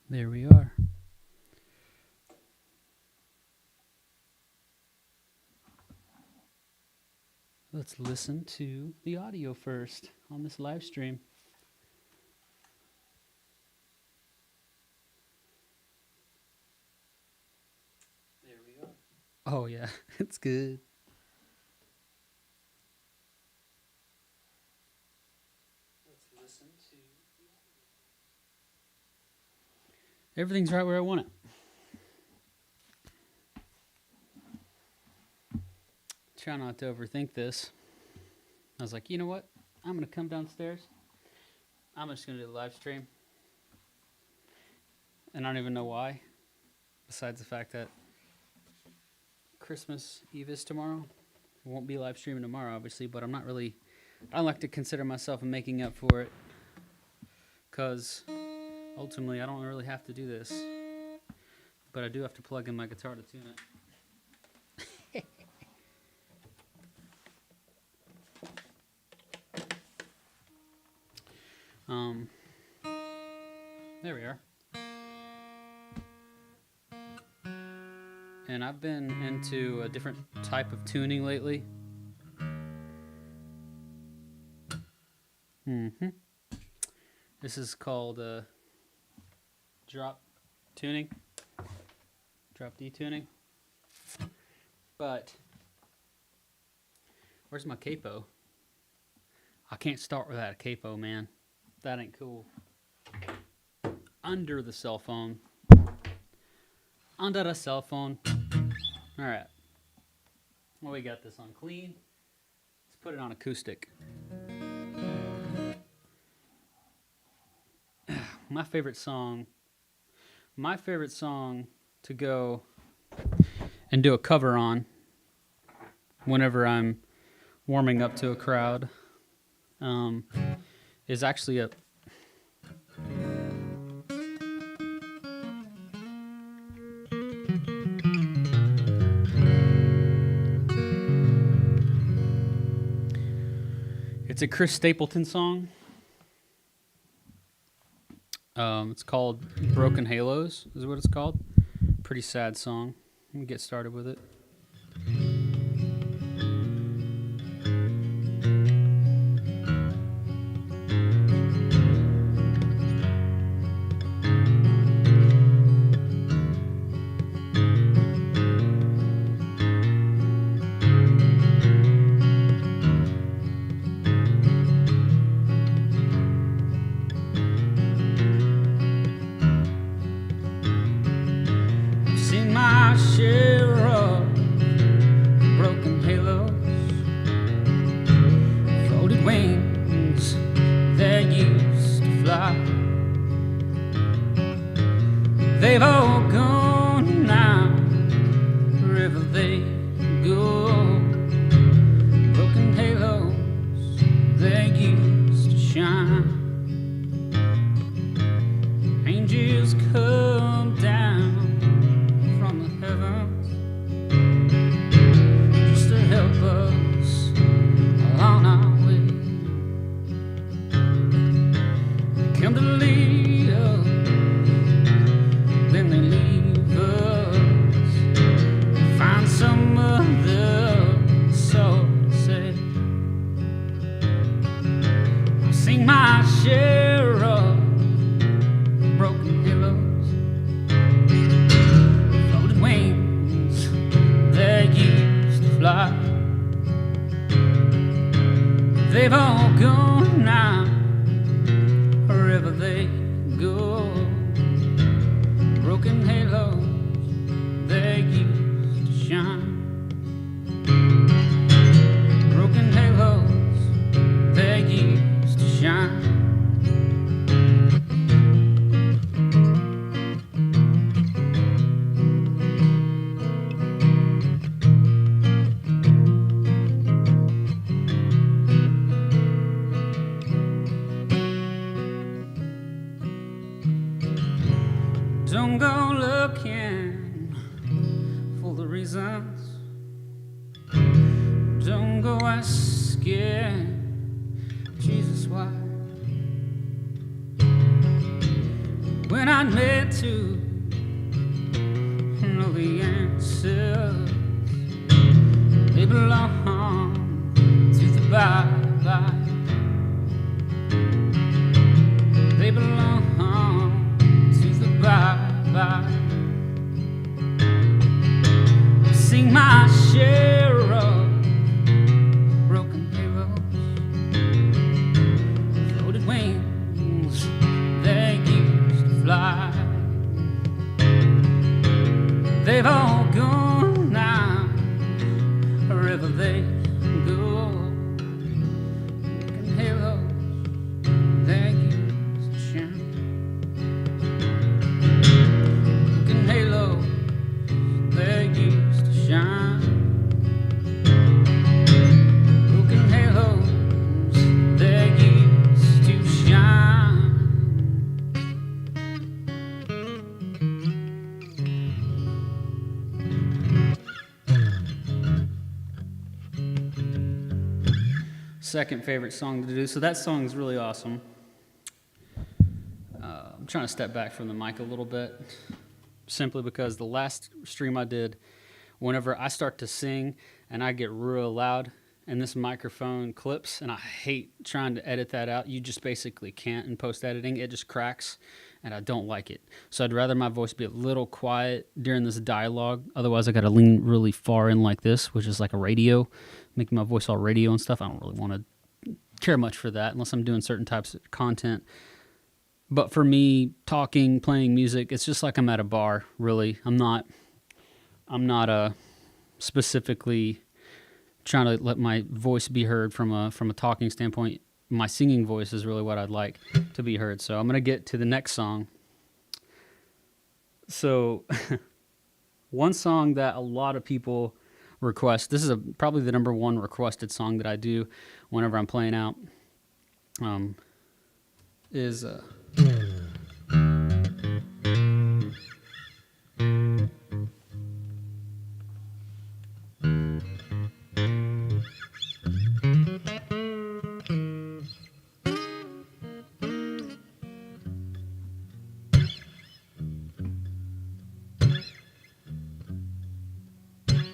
There we are. Let's listen to the audio first on this live stream. There we are. Oh yeah, it's good. Let's listen to the audio. Everything's right where I want it. Try not to overthink this. I was like, you know what? I'm going to come downstairs. I'm just going to do the live stream. And I don't even know why. Besides the fact that Christmas Eve is tomorrow. I won't be live streaming tomorrow, obviously, but I don't like to consider myself making up for it. Because ultimately, I don't really have to do this. But I do have to plug in my guitar to tune it. There we are. And I've been into a different type of tuning lately. This is called drop tuning. Drop D tuning. But where's my capo? I can't start without a capo, man. That ain't cool. Under the cell phone. Under the cell phone. Alright. Well, we got this on clean. Let's put it on acoustic. My favorite song to go and do a cover on whenever I'm warming up to a crowd is actually a Chris Stapleton song. It's called Broken Halos, is what it's called. Pretty sad song. Let me get started with it. They've all gone now, wherever they go. Broken halos, they used to shine. Angels come down from the heavens just to help us along our way. They come to lead us, then they leave us, find some other soul to say. I sing my share of broken halos, floated wings that used to fly. They've all gone now, wherever they go. Broken halos, they used to shine. Broken halos, they used to shine. Don't go looking for the reasons Don't go asking Jesus why, when I need to know the answers. They belong to the Bible. They belong to the Bible. Sing my share of broken heroes, floated wings they used to fly. They've all gone now, wherever they go. Broken heroes they used to shine. Broken halos they used to shine. Broken halos they used to shine. Second favorite song to do. So that song is really awesome. I'm trying to step back from the mic a little bit, simply because the last stream I did, whenever I start to sing and I get real loud and this microphone clips, and I hate trying to edit that out. You just basically can't in post-editing. It just cracks, and I don't like it. So I'd rather my voice be a little quiet during this dialogue. Otherwise, I got to lean really far in like this, which is like a radio, making my voice all radio and stuff. I don't really want to care much for that unless I'm doing certain types of content. But for me, talking, playing music, it's just like I'm at a bar, really. I'm not specifically trying to let my voice be heard from a talking standpoint. My singing voice is really what I'd like to be heard. So I'm going to get to the next song. So one song that a lot of people request, this is probably the number one requested song that I do whenever I'm playing out, is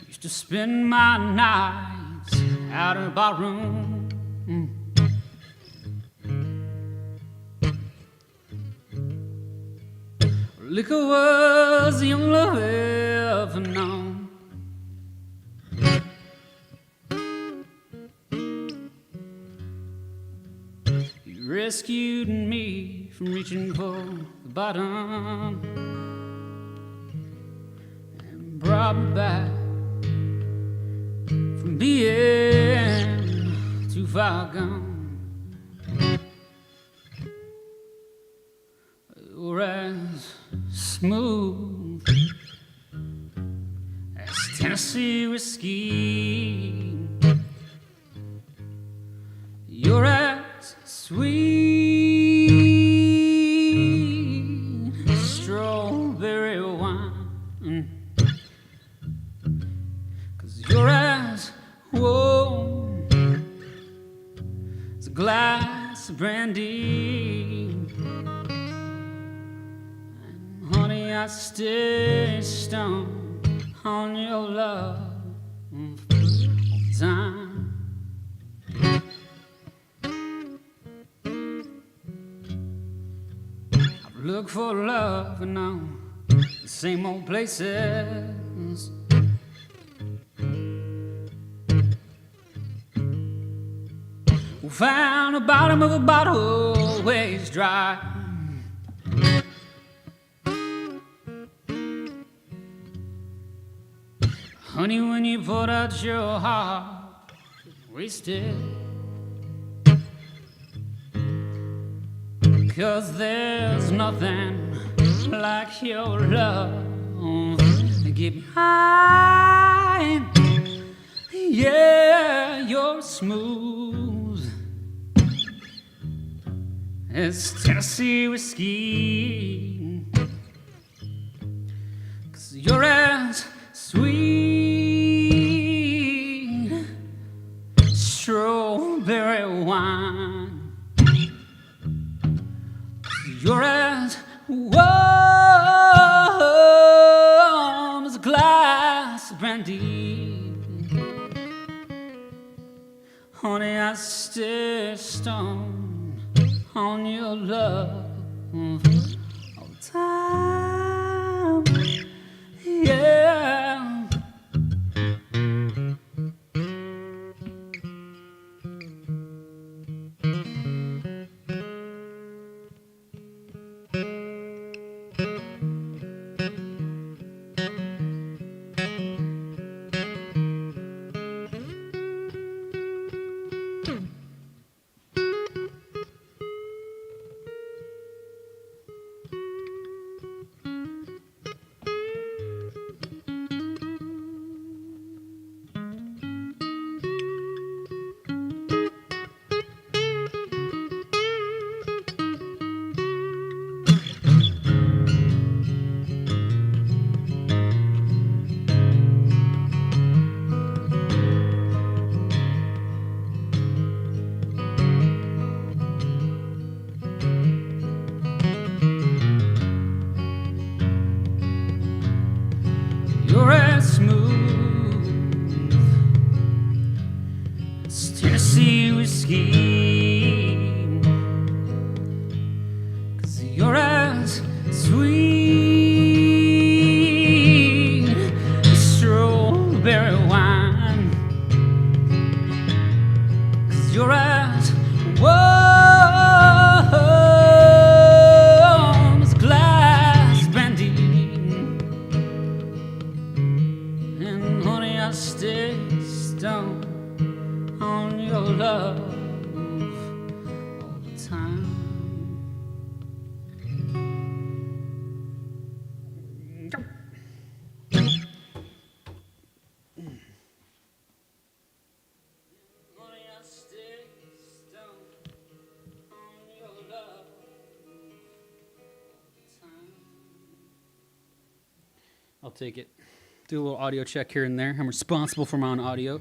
used to spend my nights out in a barroom. Liquor was the only love ever known. You rescued me from reaching for the bottom and brought me back from being too far gone. You're as smooth as Tennessee whiskey. You're as sweet as strawberry wine. 'Cause you're as warm as a glass of brandy. Honey, I stay stoned on your love time. I've looked for love in all the same old places. We found the bottom of a bottle always dry. Honey, when you poured out your heart, wasted. 'Cause there's nothing like your love to get me high. Yeah, you're smooth as Tennessee whiskey. 'Cause you're as sweet brandy. Honey, I stay stoned on your love all the time. Yeah. You're as smooth as Tennessee whiskey, 'cause you're as sweet as strawberry wine, 'cause you're as warm as glass brandy. And honey, I stay stoned on your love all the time. Honey, I stay stoned on your love all the time. I'll take it. Do a little audio check here and there. I'm responsible for my own audio.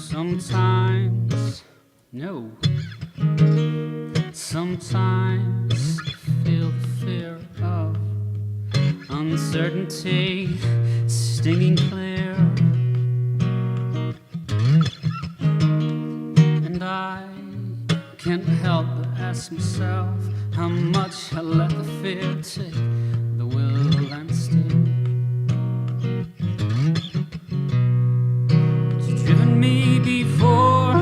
Sometimes, no. Sometimes I feel the fear of uncertainty stinging clear, and I can't help but ask myself how much I let the fear take the will and steer. It's driven me before,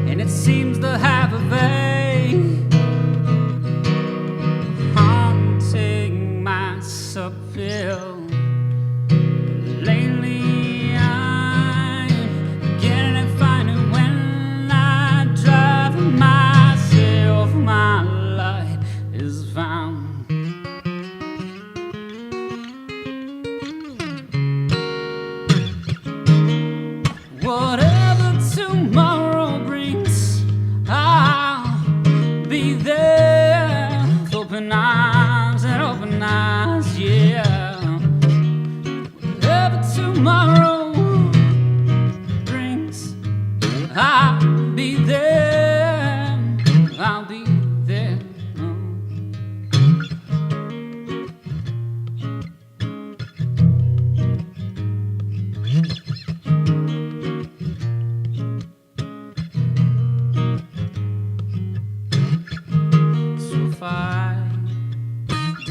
and it seems to have a way haunting my subfill. Lately I'm beginning to find it when I drive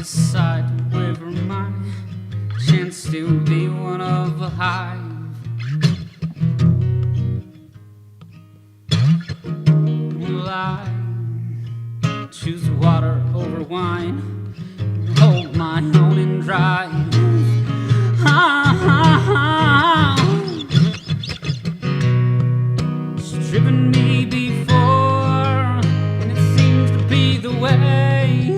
decide to waver my chance to be one of a hive. Will I choose water over wine, hold my own and dry? It's driven me before, and it seems to be the way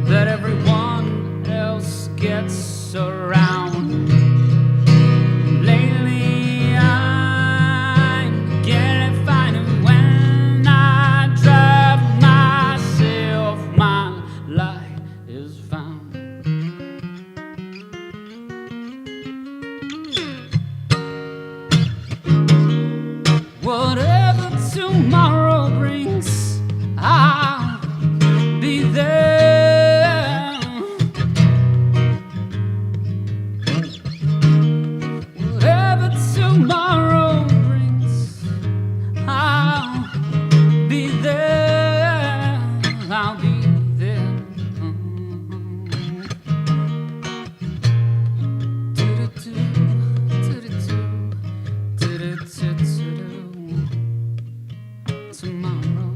that everyone else gets around. Lately I'm getting fine, and when I drive myself, my light is found. Whatever tomorrow brings, I'll be there. Whatever tomorrow brings, I'll be there. I'll be there. Tomorrow.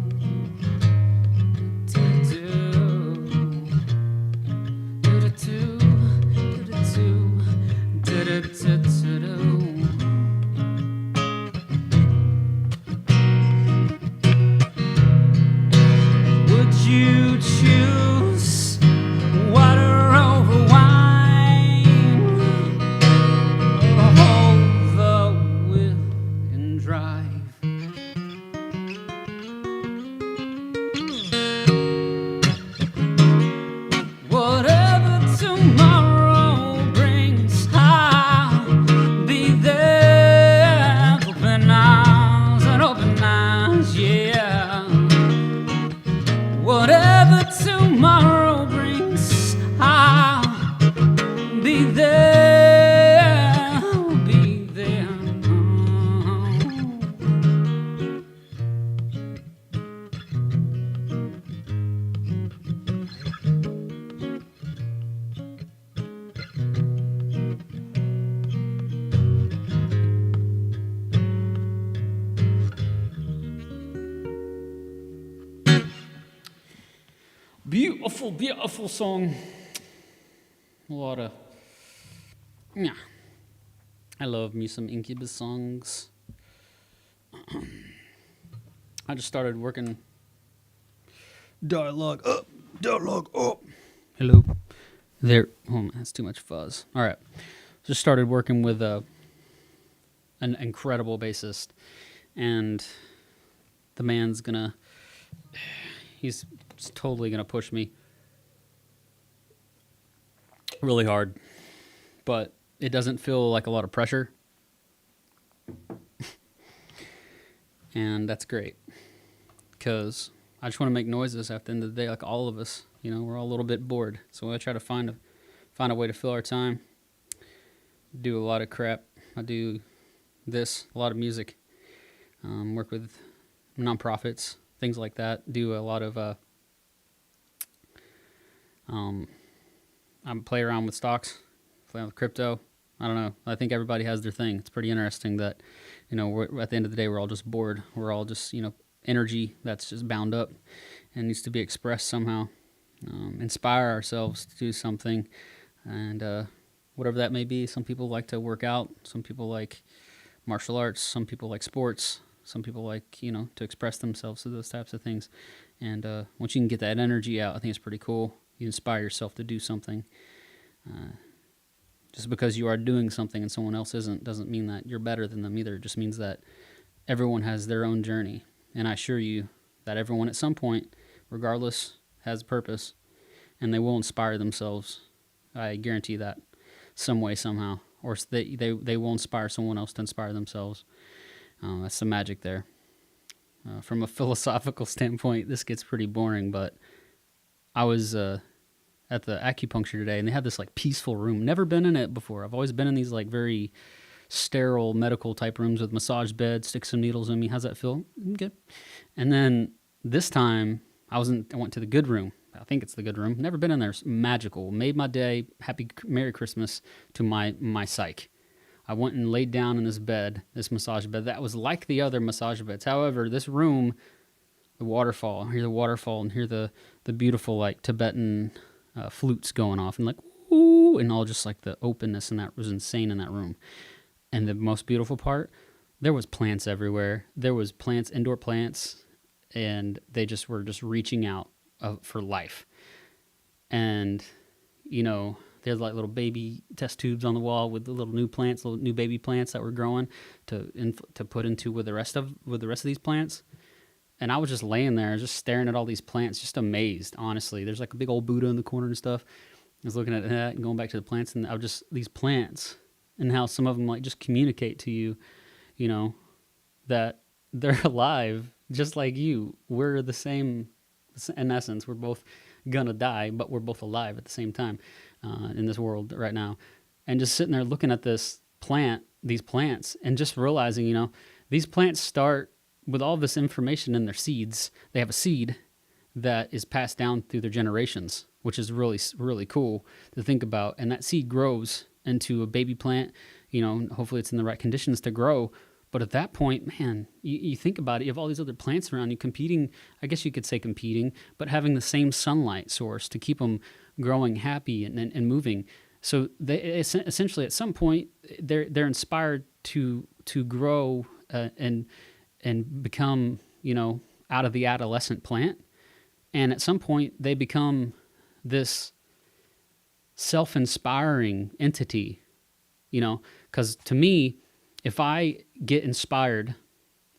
Would you choose water over wine, or hold the wheel and drive? Whatever tomorrow brings, I'll be there. Open eyes, yeah. Whatever tomorrow brings, I'll be there. I'll be there. Beautiful, beautiful song. A lot of, yeah. I love me some Incubus songs. I just started working. Dialogue up, dialogue up. Hello. There. Oh, that's too much fuzz. All right. Just started working with an incredible bassist, and the man's he's totally gonna push me really hard, but it doesn't feel like a lot of pressure, and that's great, because I just want to make noises at the end of the day, like all of us. You know, we're all a little bit bored, so I try to find a way to fill our time. Do a lot of crap. I do a lot of music, work with nonprofits, things like that. Do a lot of I play around with stocks, play around with crypto. I don't know. I think everybody has their thing. It's pretty interesting that, you know, at the end of the day, we're all just bored. We're all just, you know, energy that's just bound up and needs to be expressed somehow. Inspire ourselves to do something, and whatever that may be. Some people like to work out. Some people like martial arts. Some people like sports. Some people like, you know, to express themselves to those types of things. And once you can get that energy out, I think it's pretty cool. You inspire yourself to do something. Just because you are doing something and someone else isn't doesn't mean that you're better than them either. It just means that everyone has their own journey. And I assure you that everyone at some point, regardless, has purpose, and they will inspire themselves. I guarantee that, some way, somehow. Or they will inspire someone else to inspire themselves. That's the magic there. From a philosophical standpoint, this gets pretty boring, but I was at the acupuncture today, and they had this like peaceful room. Never been in it before. I've always been in these like very sterile medical type rooms with massage beds, stick some needles in me. How's that feel? Good. And then this time I went to the good room. I think it's the good room. Never been in there. It's magical. Made my day. Happy Merry Christmas to my psyche. I went and laid down in this bed, this massage bed that was like the other massage beds. However, this room, the waterfall, hear the waterfall and hear the beautiful like Tibetan flutes going off and like ooh, and all just like the openness, and that was insane in that room. And the most beautiful part, there was plants everywhere. There was plants, indoor plants, and they just were just reaching out for life. And you know, there's like little baby test tubes on the wall with the little new plants, little new baby plants that were growing to put into with the rest of these plants. And I was just laying there, just staring at all these plants, just amazed. Honestly, there's like a big old Buddha in the corner and stuff. I was looking at that and going back to the plants, and I was just these plants and how some of them like just communicate to you, you know, that they're alive just like you. We're the same in essence. We're both gonna die, but we're both alive at the same time in this world right now. And just sitting there looking at these plants, and just realizing, you know, these plants start with all this information in their seeds. They have a seed that is passed down through their generations, which is really, really cool to think about. And that seed grows into a baby plant, you know, hopefully it's in the right conditions to grow. But at that point, man, you think about it, you have all these other plants around you competing, I guess you could say competing, but having the same sunlight source to keep them growing happy and moving. So they essentially at some point, they're inspired to grow and become, you know, out of the adolescent plant. And at some point, they become this self-inspiring entity, you know, because to me, if I get inspired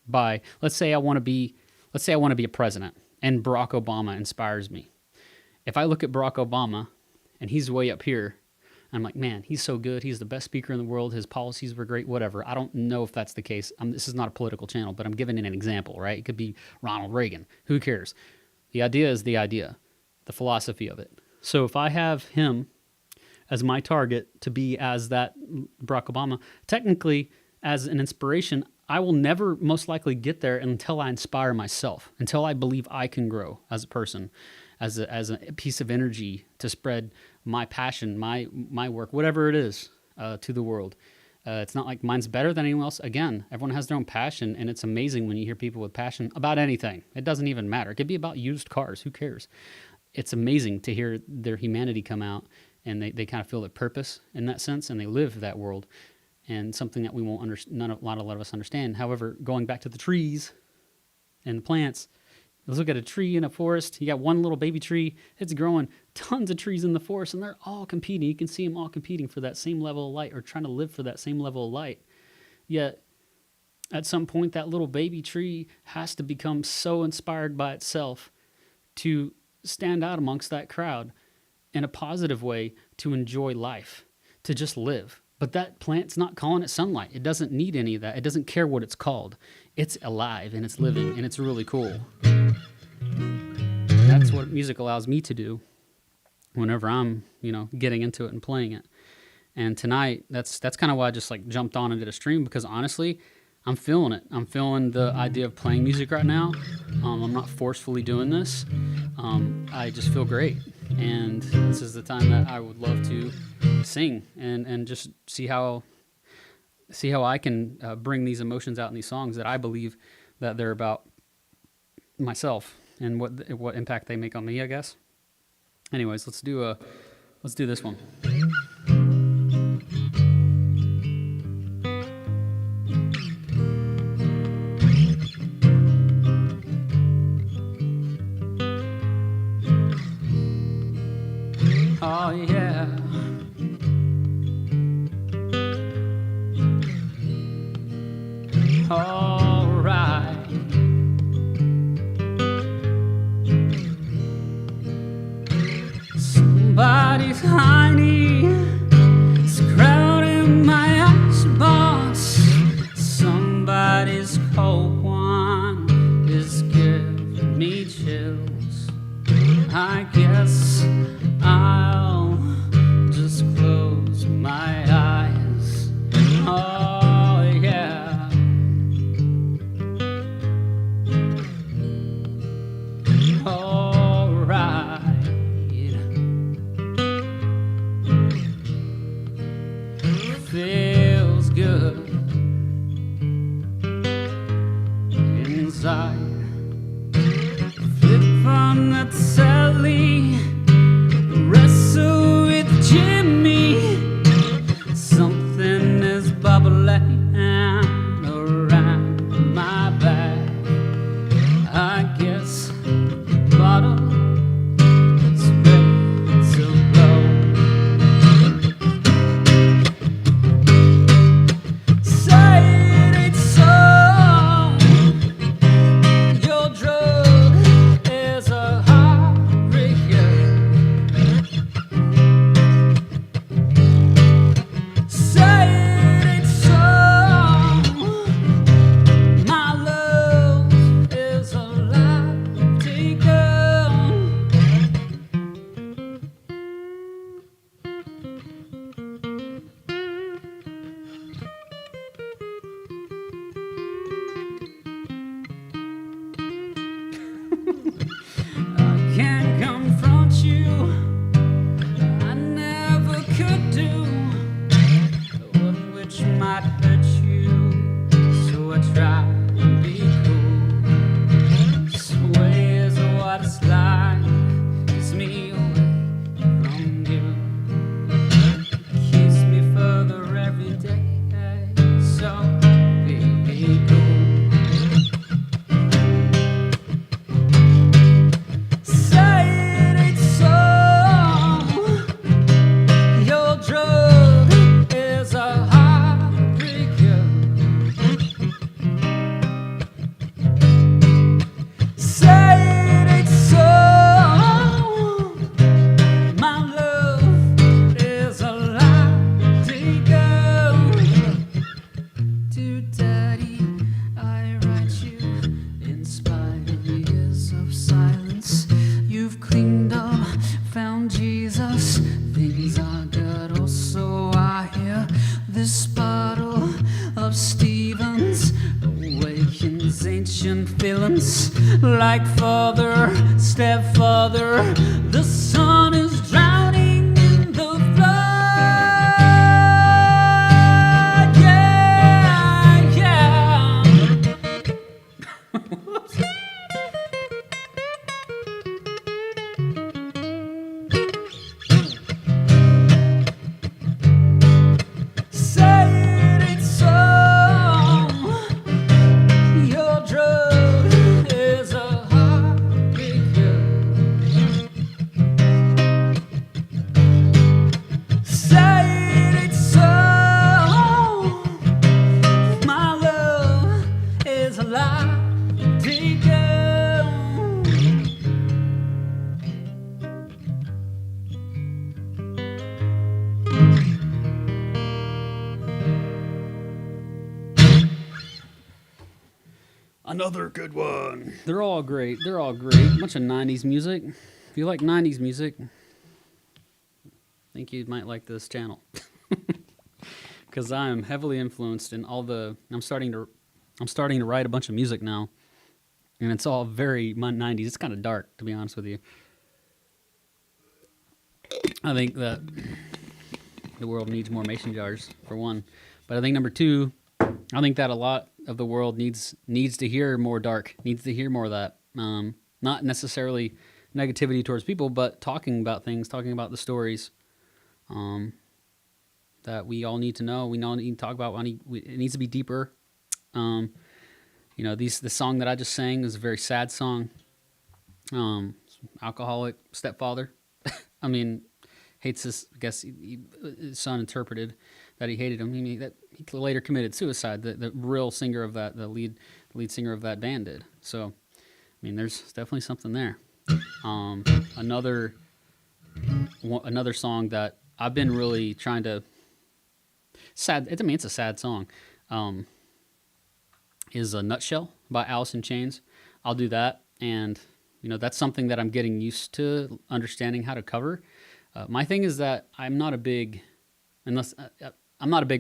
by, let's say I want to be a president, and Barack Obama inspires me. If I look at Barack Obama and he's way up here, I'm like, man, he's so good. He's the best speaker in the world. His policies were great, whatever. I don't know if that's the case. This is not a political channel, but I'm giving it an example, right? It could be Ronald Reagan. Who cares? The idea is the idea, the philosophy of it. So if I have him as my target to be as that Barack Obama, technically as an inspiration, I will never most likely get there until I inspire myself, until I believe I can grow as a person, as a piece of energy to spread my passion, my work, whatever it is, to the world. It's not like mine's better than anyone else. Again, everyone has their own passion, and it's amazing when you hear people with passion about anything. It doesn't even matter. It could be about used cars. Who cares? It's amazing to hear their humanity come out, and they kind of feel their purpose in that sense, and they live that world. And something that we won't a lot of us understand. However, going back to the trees and the plants, let's look at a tree in a forest. You got one little baby tree. It's growing tons of trees in the forest, and they're all competing. You can see them all competing for that same level of light, or trying to live for that same level of light. Yet, at some point, that little baby tree has to become so inspired by itself to stand out amongst that crowd in a positive way, to enjoy life, to just live. But that plant's not calling it sunlight. It doesn't need any of that. It doesn't care what it's called. It's alive and it's living, and it's really cool. That's what music allows me to do whenever I'm, you know, getting into it and playing it. And tonight, that's kind of why I just like jumped on and did a stream, because honestly, I'm feeling it. I'm feeling the idea of playing music right now. I'm not forcefully doing this. I just feel great. And this is the time that I would love to sing and just see how I can bring these emotions out in these songs that I believe that they're about myself and what impact they make on me, I guess. Anyways, let's do this one. Oh yeah. All right. Somebody's honey is crowding my icebox. Somebody's cold one is giving me chills. I guess I'll just close my eyes. Oh yeah. All right. outside. Flip on the telly, wrestle with Jimmy. Something is bubbling around my back. I guess bottle is ready to blow. Say it ain't so. Your drug is a heartbreaker. Say it ain't so. My love is a life taker. I can't confront you. I never could do one which might hurt you. So I try to be cool. Sway is what it's like. Keeps me away from you. Keeps me further every day. So be cool. Say it ain't so. Your drug is a heartbreaker. Say it ain't so. My love is a life taker. Dear Daddy, I write you in spite of years of silence. You've cleaned up, found Jesus. Things are good, also I hear this bottle of Stevens awakens ancient feelings like father, stepfather. The sun is drowning in the flood. Yeah, yeah. Say it ain't so. Your drug is a heartbreaker. Say it ain't so. My love is a life taker. Another good one. They're all great. They're all great. Bunch of 90s music. If you like 90s music, I think you might like this channel. Because I am heavily influenced in all the. I'm starting to write a bunch of music now, and it's all very 90s. It's kind of dark, to be honest with you. I think that the world needs more mason jars, for one. But I think number two, I think that a lot of the world needs to hear more dark, needs to hear more of that. Not necessarily negativity towards people, but talking about things, talking about the stories that we all need to know. We all need to talk about. It needs to be deeper. You know, the song that I just sang is a very sad song. Alcoholic stepfather. I mean, hates his. I guess his son interpreted that he hated him. He later committed suicide. The real singer of that, the lead singer of that band did. So, I mean, there's definitely something there. Another song that I've been really trying to sad. I mean, it's a sad song. Is a Nutshell by Alice in Chains. I'll do that, and you know that's something that I'm getting used to understanding how to cover. My thing is that I'm not a big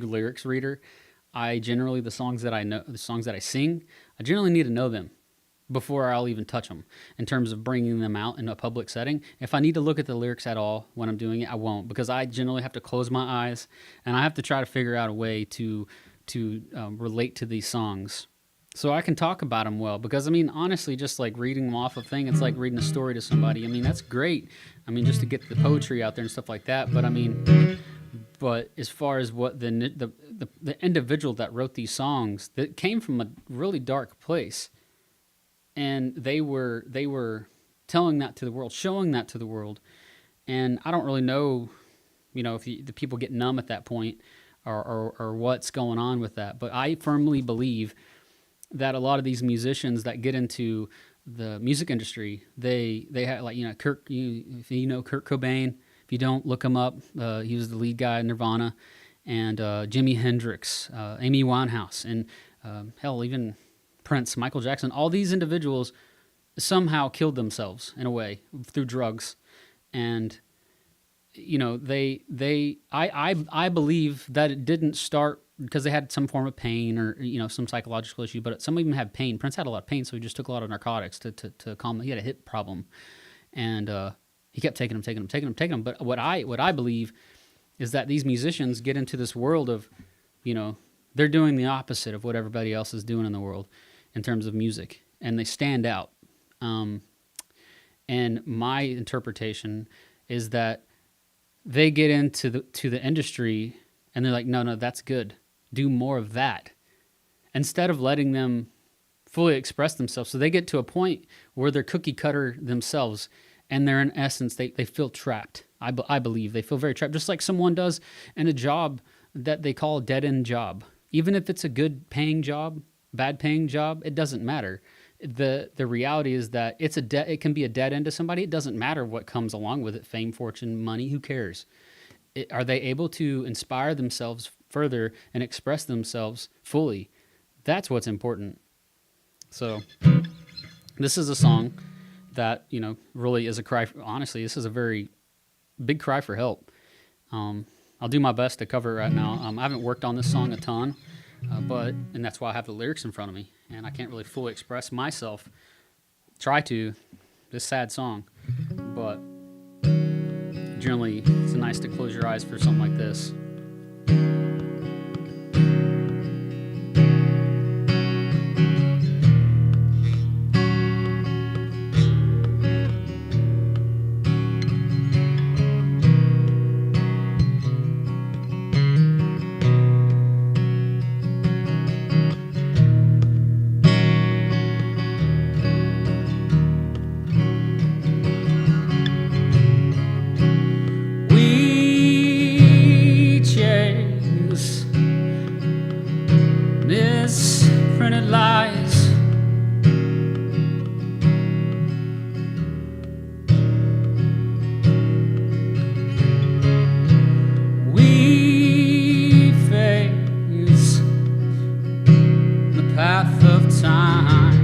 lyrics reader. I generally the songs that I know, the songs that I sing, I generally need to know them before I'll even touch them in terms of bringing them out in a public setting. If I need to look at the lyrics at all when I'm doing it, I won't, because I generally have to close my eyes and I have to try to figure out a way to relate to these songs So I can talk about them well because I mean, honestly, just like reading them off a thing, it's like reading a story to somebody. I mean, that's great. I mean, just to get the poetry out there and stuff like that. But I mean, but as far as what the individual that wrote these songs, that came from a really dark place, and they were telling that to the world, showing that to the world. And I don't really know, if the people get numb at that point, or what's going on with that. But I firmly believe that a lot of these musicians that get into the music industry, they have, like, Kurt. If you know Kurt Cobain, if you don't, look him up. He was the lead guy in Nirvana, and Jimi Hendrix, Amy Winehouse, and hell, even Prince, Michael Jackson. All these individuals somehow killed themselves in a way through drugs, and I believe that it didn't start because they had some form of pain or some psychological issue, but some of them had pain. Prince had a lot of pain, so he just took a lot of narcotics to calm. He had a hip problem, and he kept taking them. But what I believe is that these musicians get into this world of, they're doing the opposite of what everybody else is doing in the world in terms of music, and they stand out. And my interpretation is that they get into the industry and they're like, no, that's good. Do more of that. Instead of letting them fully express themselves. So they get to a point where they're cookie cutter themselves, and they're, in essence, they feel trapped. I believe they feel very trapped, just like someone does in a job that they call a dead-end job. Even if it's a good paying job, bad paying job, it doesn't matter. The reality is that it can be a dead end to somebody. It doesn't matter what comes along with it, fame, fortune, money, who cares? Are they able to inspire themselves further and express themselves fully? That's what's important. So this is a song that, really is a cry. Honestly, this is a very big cry for help. I'll do my best to cover it right now. I haven't worked on this song a ton, and that's why I have the lyrics in front of me, and I can't really fully express myself. Try to this sad song, but generally it's nice to close your eyes for something like this. Misprinted lies, we face the path of time,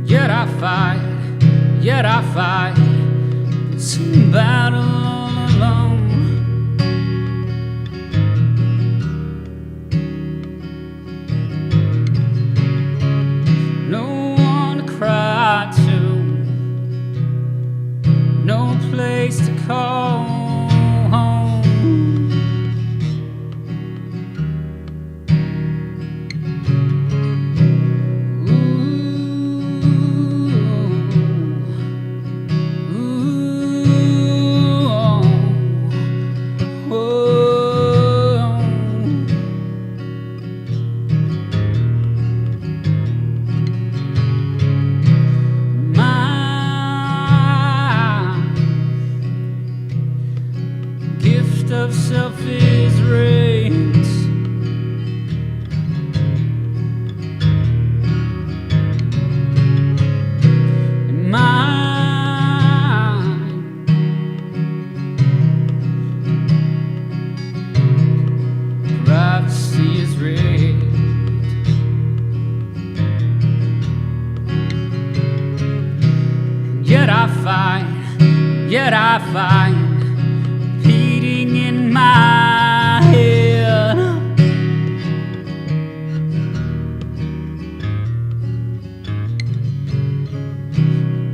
yet I fight this battle alone. No one to cry to, no place to call home. Of self is raised, and mine privacy is raised. Yet I fight in my head.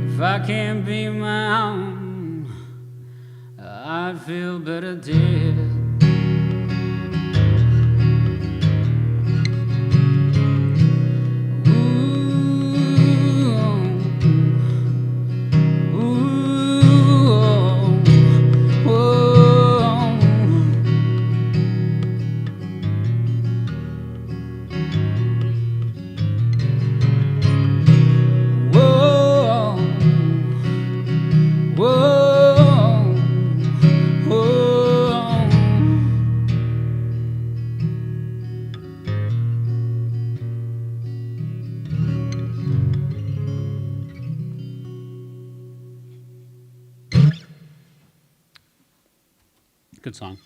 If I can't be my own, I'd feel better. better dead. Good song.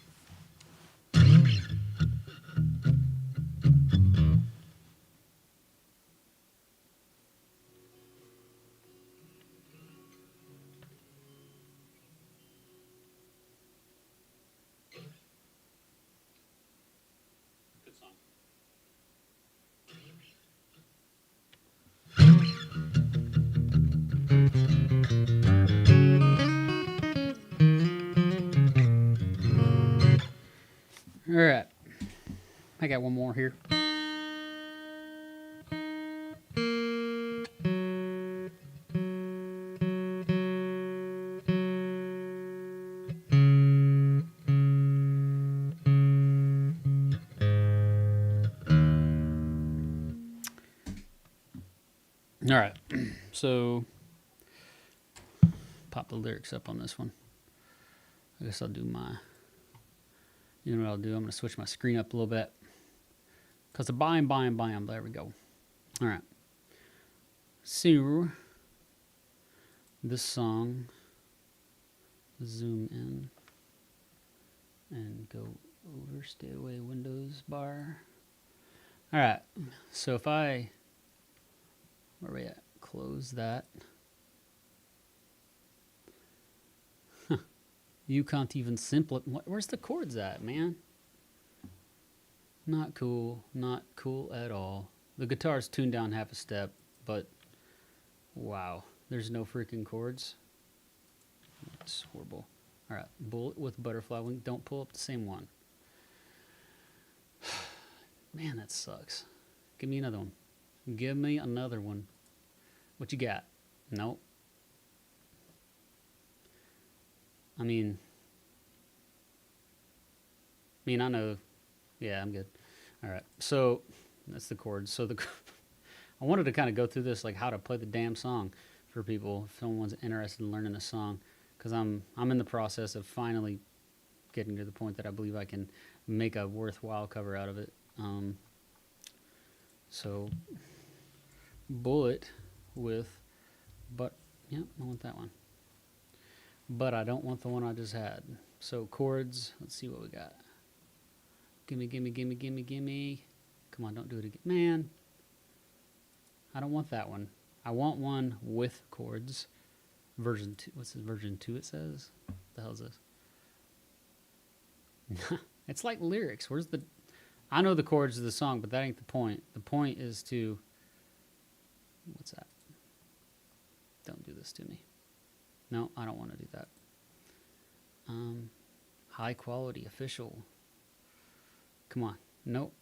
Good song. All right. I got one more here. All right. So, pop the lyrics up on this one. I guess I'll do my. You know what I'll do? I'm going to switch my screen up a little bit. Because the bam. There we go. All right. So, this song, zoom in and go over, stay away, Windows bar. All right. So if I, where are we at? Close that. You can't even where's the chords at, man? Not cool. Not cool at all. The guitar's tuned down half a step, but wow, there's no freaking chords. It's horrible. All right, bullet with butterfly wing. Don't pull up the same one. Man, that sucks. Give me another one. Give me another one. What you got? Nope. I mean, I know. Yeah, I'm good. All right. So that's the chords. So I wanted to kind of go through this, like how to play the damn song for people if someone's interested in learning a song, because I'm in the process of finally getting to the point that I believe I can make a worthwhile cover out of it. So bullet with, but yeah, I want that one. But I don't want the one I just had. So chords, let's see what we got. Gimme. Come on, don't do it again. Man, I don't want that one. I want one with chords. Version 2. What's this? Version 2 it says? What the hell is this? It's like lyrics. Where's the... I know the chords of the song, but that ain't the point. The point is to... What's that? Don't do this to me. No, I don't want to do that. High quality, official. Come on. Nope.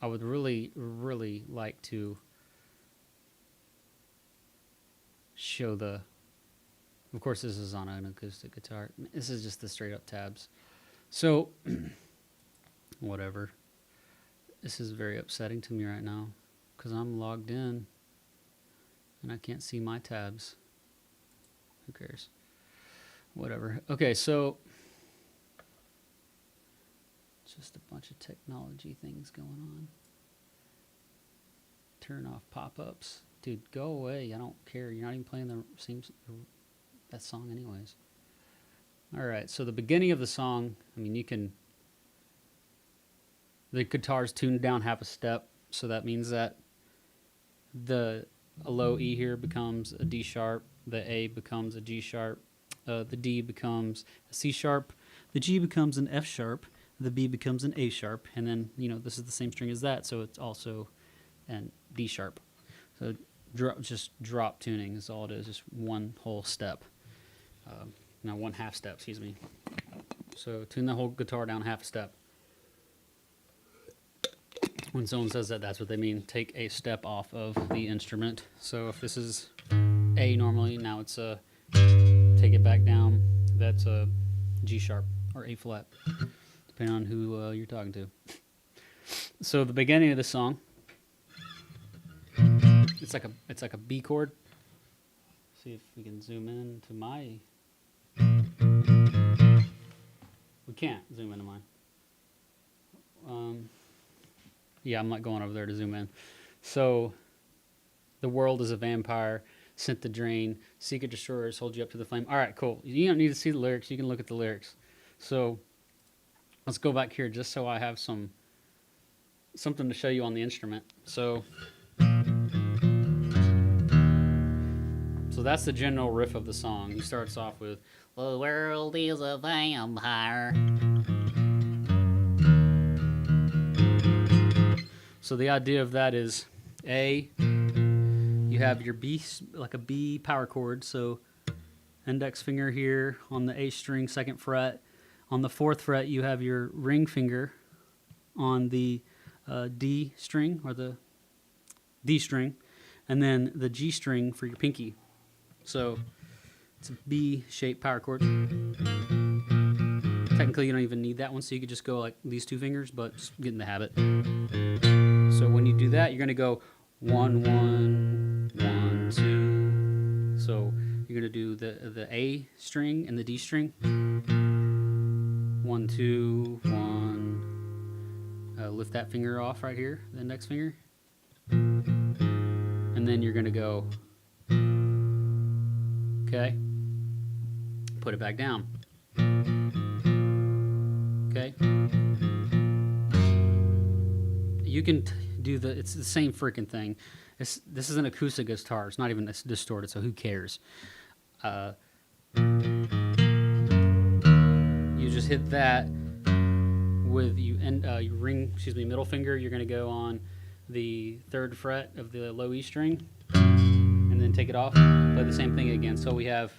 I would really, really like to show the... Of course, this is on an acoustic guitar. This is just the straight up tabs. So, whatever. This is very upsetting to me right now because I'm logged in and I can't see my tabs. Who cares? Whatever. Okay, so just a bunch of technology things going on. Turn off pop-ups. Dude, go away. I don't care. You're not even playing that song anyways. All right, so the beginning of the song, I mean, the guitar's tuned down half a step, so that means that a low E here becomes a D sharp, the A becomes a G sharp, the D becomes a C sharp, the G becomes an F sharp, the B becomes an A sharp, and then, this is the same string as that, so it's also an D sharp. So just drop tuning is all it is, just one whole step. No, 1/2 step, excuse me. So tune the whole guitar down 1/2 step. When someone says that, that's what they mean. Take a step off of the instrument. So if this is A normally, now it's a take it back down. That's a G sharp or A flat, depending on who you're talking to. So the beginning of the song, it's like a B chord. See if we can zoom in to my. We can't zoom into mine. Yeah, I'm not going over there to zoom in. So, the world is a vampire, sent to drain, secret destroyers hold you up to the flame. All right, cool. You don't need to see the lyrics. You can look at the lyrics. So, let's go back here just so I have something to show you on the instrument. So that's the general riff of the song. He starts off with, "The world is a vampire." So the idea of that is, A, you have your B, like a B power chord, so index finger here on the A string, 2nd fret. On the 4th fret, you have your ring finger on the D string, or the D string, and then the G string for your pinky. So it's a B-shaped power chord. Technically, you don't even need that one, so you could just go like these 2 fingers, but just get in the habit. So when you do that, you're going to go 1, 1, 1, 2. So you're going to do the A string and the D string. 1, 2, 1. Lift that finger off right here, the index finger. And then you're going to go, okay, put it back down. Okay. You can do it's the same freaking thing. This is an acoustic guitar. It's not even distorted, so who cares? You just hit that with your ring, middle finger. You're going to go on the 3rd fret of the low E string, and then take it off. Play the same thing again. So we have.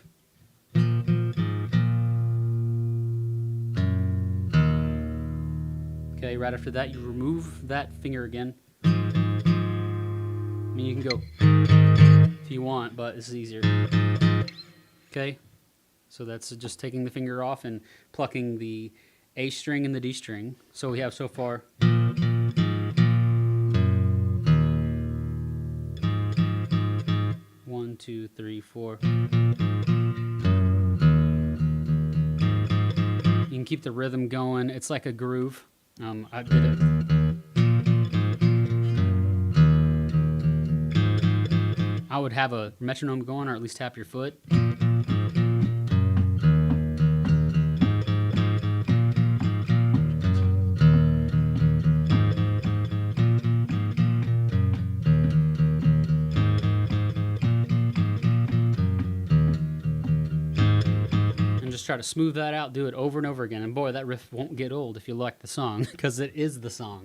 Okay, right after that, you remove that finger again. I mean, you can go if you want, but this is easier. Okay, so that's just taking the finger off and plucking the A string and the D string. So we have so far. 1, 2, 3, 4. You can keep the rhythm going. It's like a groove. I did it. I would have a metronome going, or at least tap your foot. Try to smooth that out, do it over and over again, and boy, that riff won't get old if you like the song, because it is the song.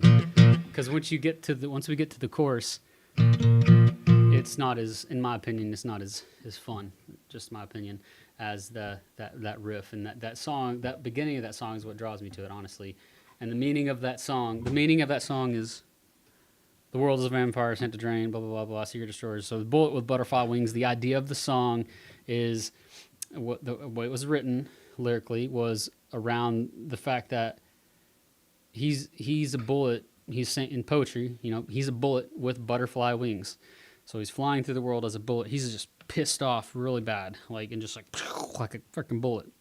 Because once we get to the chorus, it's not as, in my opinion, it's not as fun, just my opinion, as that riff and that song. That beginning of that song is what draws me to it, honestly. And the meaning of that song is, the world is a vampire sent to drain, blah blah blah blah, secret destroyers. So the bullet with butterfly wings. The idea of the song is. What it was written lyrically was around the fact that he's a bullet. He's saying in poetry, he's a bullet with butterfly wings. So he's flying through the world as a bullet. He's just pissed off really bad, and just like a freaking bullet.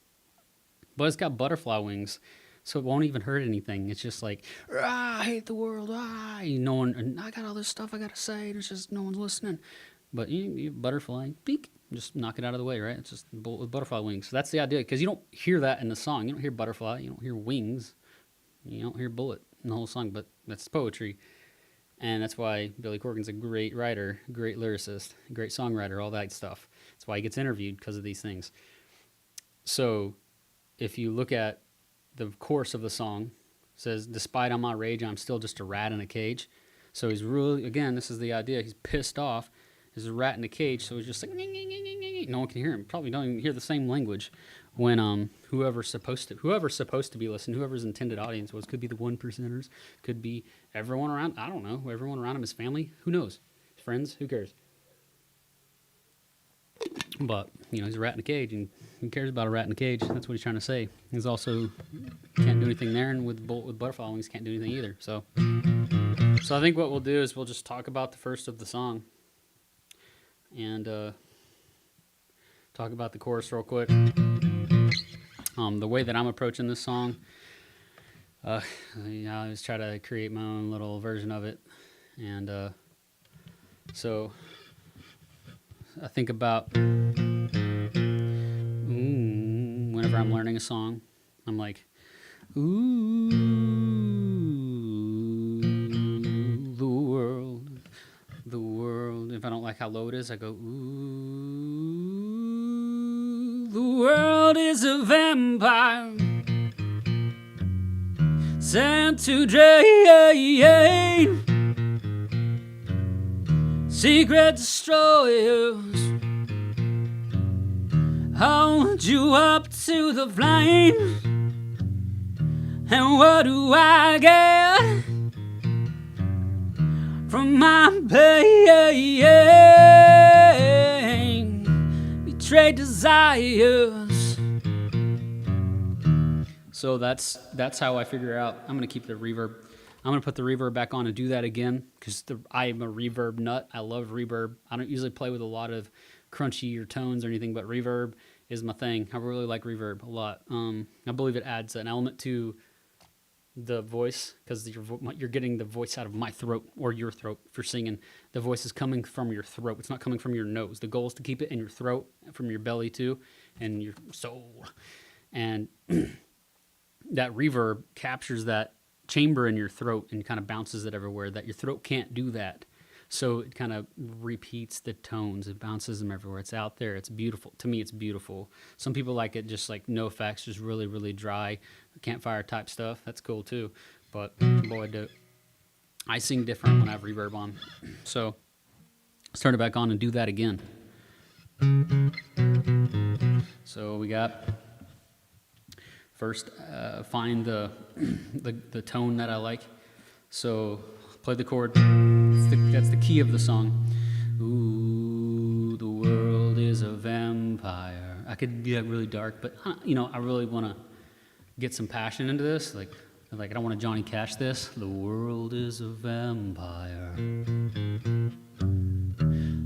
But it's got butterfly wings, so it won't even hurt anything. It's just like, I hate the world. No one. And I got all this stuff I gotta say. And it's just no one's listening. But you butterfly, beak. Just knock it out of the way, right? It's just bullet with butterfly wings. So that's the idea, because you don't hear that in the song. You don't hear butterfly. You don't hear wings. You don't hear bullet in the whole song, but that's poetry. And that's why Billy Corgan's a great writer, great lyricist, great songwriter, all that stuff. That's why he gets interviewed, because of these things. So if you look at the chorus of the song, it says, despite all my rage, I'm still just a rat in a cage. So he's really, again, this is the idea. He's pissed off. There's a rat in a cage, so he's just like, no one can hear him. Probably don't even hear the same language. when whoever's supposed to be listening, whoever's intended audience was, could be the 1%ers, could be everyone around. I don't know. Everyone around him, his family. Who knows? His friends. Who cares? But he's a rat in a cage, and who cares about a rat in a cage? That's what he's trying to say. He's also can't do anything there, and with butterfly wings can't do anything either. So I think what we'll do is we'll just talk about the first of the song, and talk about the chorus real quick. The way that I'm approaching this song, I just try to create my own little version of it, and so I think about whenever I'm learning a song, I'm like, ooh, the world. If I don't like how low it is, I go, ooh, the world is a vampire sent to drain secret destroyers. Hold you up to the flames, and what do I get from my pain? Betrayed desires. So that's how I figure out. I'm gonna keep the reverb. I'm going to put the reverb back on and do that again because I am a reverb nut. I love reverb. I don't usually play with a lot of crunchy tones or anything, but reverb is my thing. I really like reverb a lot. I believe it adds an element to the voice because you're getting the voice out of my throat or your throat. If you're singing, the voice is coming from your throat. It's not coming from your nose. The goal is to keep it in your throat, from your belly too, and your soul. And that reverb captures that chamber in your throat and kind of bounces it everywhere that your throat can't do that. So it kind of repeats the tones. It bounces them everywhere. It's out there. It's beautiful. To me, it's beautiful. Some people like it just like no effects, just really, really dry, campfire type stuff. That's cool too. But boy, I sing different when I have reverb on. So let's turn it back on and do that again. So we got... First, find the tone that I like. So play the chord. That's the key of the song. Ooh, the world is a vampire. I could be really dark, but I really want to get some passion into this. Like I don't want to Johnny Cash this. The world is a vampire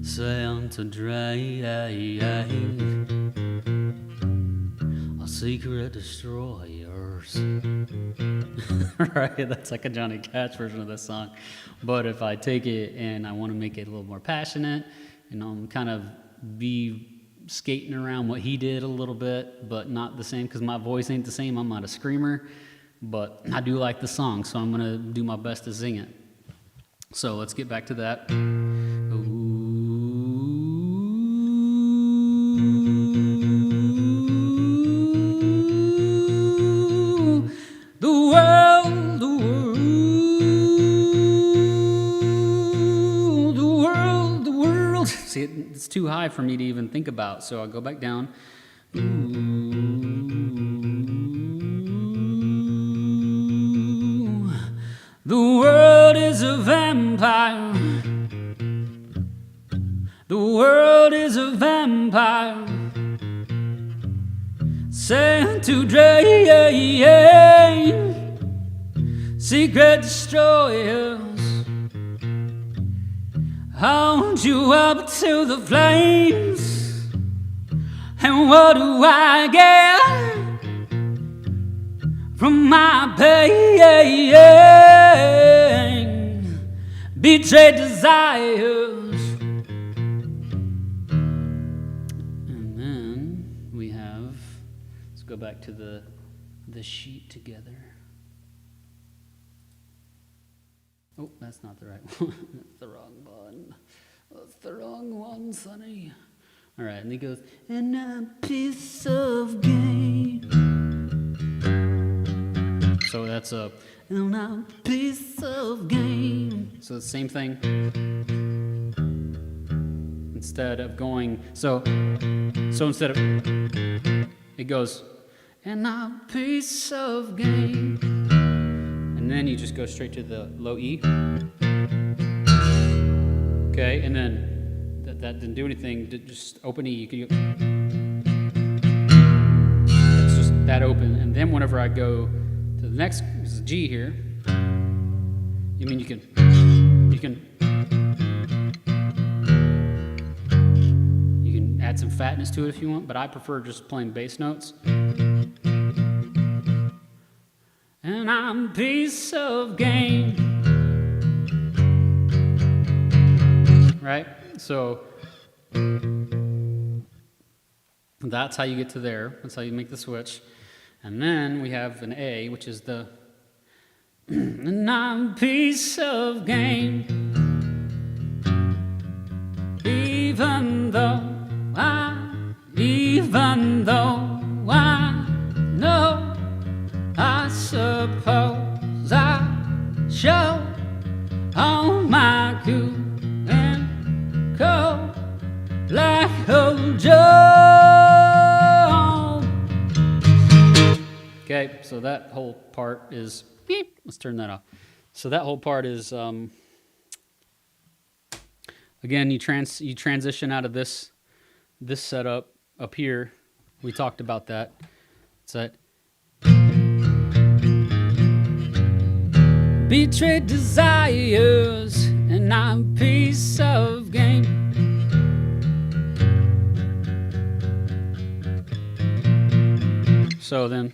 sent to drain secret destroyers. Right, that's like a Johnny Cash version of this song. But if I take it and I want to make it a little more passionate and kind of be skating around what he did a little bit, but not the same because my voice ain't the same. I'm not a screamer, but I do like the song, so I'm going to do my best to sing it. So let's get back to that. See, it's too high for me to even think about, so I'll go back down. Ooh, the world is a vampire. The world is a vampire sent to drain secret destroyers. Hold you up to the flames, and what do I get from my pain? Betrayed desires. And then we have, let's go back to the sheet together. Oh, that's not the right one. That's the wrong one. That's the wrong one, Sonny. All right, and he goes, and a piece of game. So that's a piece of game. So the same thing. Instead of going, so instead of, it goes, and a piece of game. And then you just go straight to the low E. Okay, and then that didn't do anything. Just open E. You can. It's just that open, and then whenever I go to the next, this is G here. You mean you can add some fatness to it if you want, but I prefer just playing bass notes. And I'm a piece of game. Right? So that's how you get to there. That's how you make the switch. And then we have an A, which is the and I'm a piece of game. Even though I know, I suppose I show all my cool and cold like old Joe. Okay, so that whole part is beep. Let's turn that off. So that whole part is again, you transition out of this setup up here. We talked about that. It's that betrayed desires, and I'm a piece of game. So then,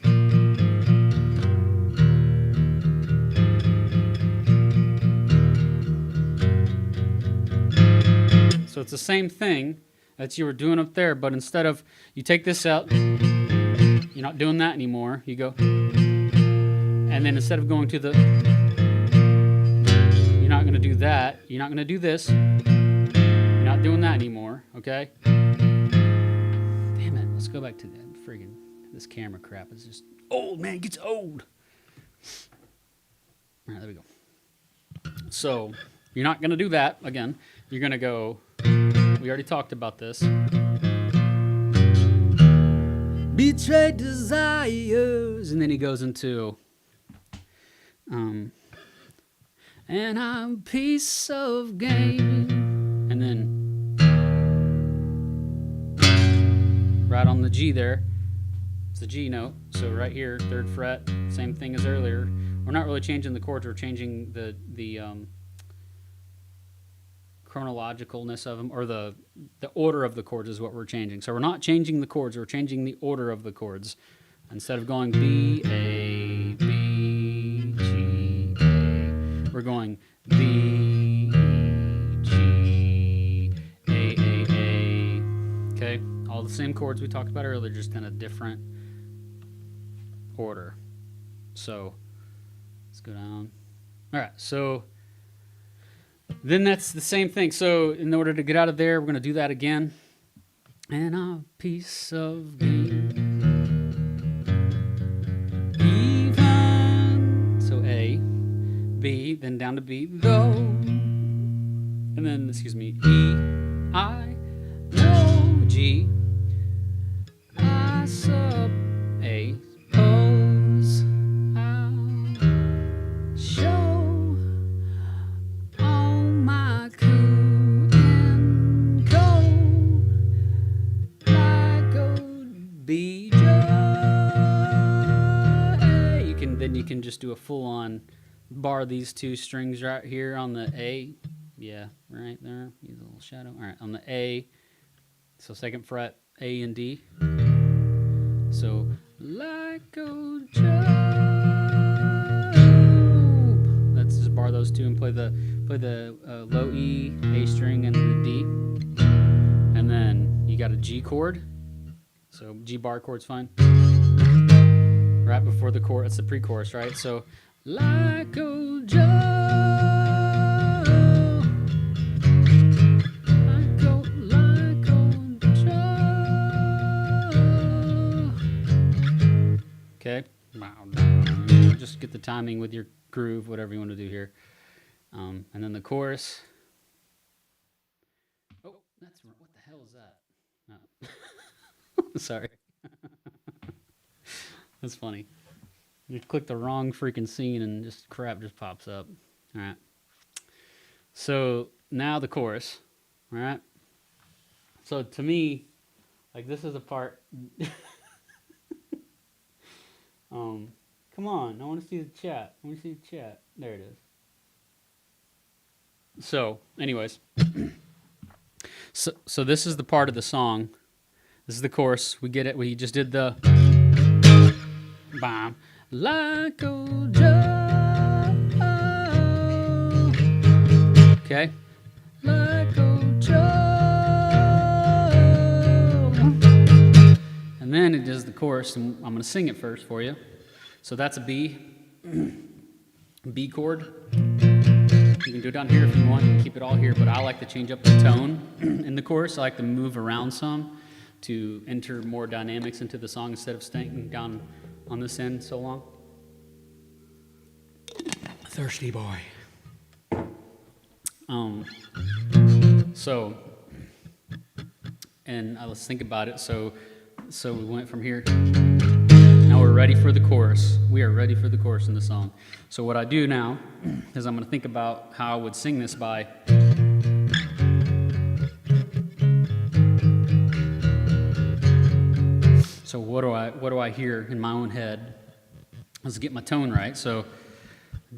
so it's the same thing that you were doing up there, but instead of, you take this out, you're not doing that anymore. You go, and then instead of going to the, you're not going to do that. You're not going to do this. You're not doing that anymore, okay? Damn it. Let's go back to that friggin', this camera crap is just old, man. It gets old. All right, there we go. So you're not going to do that again. You're going to go, we already talked about this. Betrayed desires. And then he goes into, and I'm a piece of game. And then right on the G there, it's the G note. So right here, 3rd fret, same thing as earlier. We're not really changing the chords, we're changing the chronologicalness of them, or the order of the chords is what we're changing. So we're not changing the chords, we're changing the order of the chords. Instead of going B, A, B, G, A, we're going B, G, A. Okay? All the same chords we talked about earlier, just in a different order. So let's go down. All right, so then that's the same thing. So in order to get out of there, we're going to do that again. And a piece of game. Even. So A, B, then down to B, though. And then, excuse me, E, I, no, G, I, sub, A, suppose, I'll show. Then you can just do a full-on bar these two strings right here on the A. Yeah, right there. Use a little shadow. All right, on the A. So 2nd fret, A and D. So like old Joe. Let's just bar those two and play the low E, A string, and the D. And then you got a G chord. So G bar chord's fine. Right before the chorus, it's the pre-chorus, right? So, like old Joe, like old Joe. Okay, just get the timing with your groove, whatever you want to do here, and then the chorus. Oh, that's what the hell is that? No. Sorry. That's funny. You click the wrong freaking scene and just crap just pops up. All right. So now the chorus. All right. So to me, like this is a part. Come on, I want to see the chat. I want to see the chat. There it is. So, anyways, so this is the part of the song. This is the chorus. We get it. We just did the bomb like old Joe. Okay, like old Joe. And then it does the chorus, and I'm going to sing it first for you. So that's a B, B chord. You can do it down here if you want, you can keep it all here, but I like to change up the tone in the chorus. I like to move around some to enter more dynamics into the song instead of staying down on this end so long. Thirsty boy. So, and let's think about it. So we went from here. Now we're ready for the chorus. We are ready for the chorus in the song. So what I do now is I'm going to think about how I would sing this by. So what do I hear in my own head? Let's get my tone right. So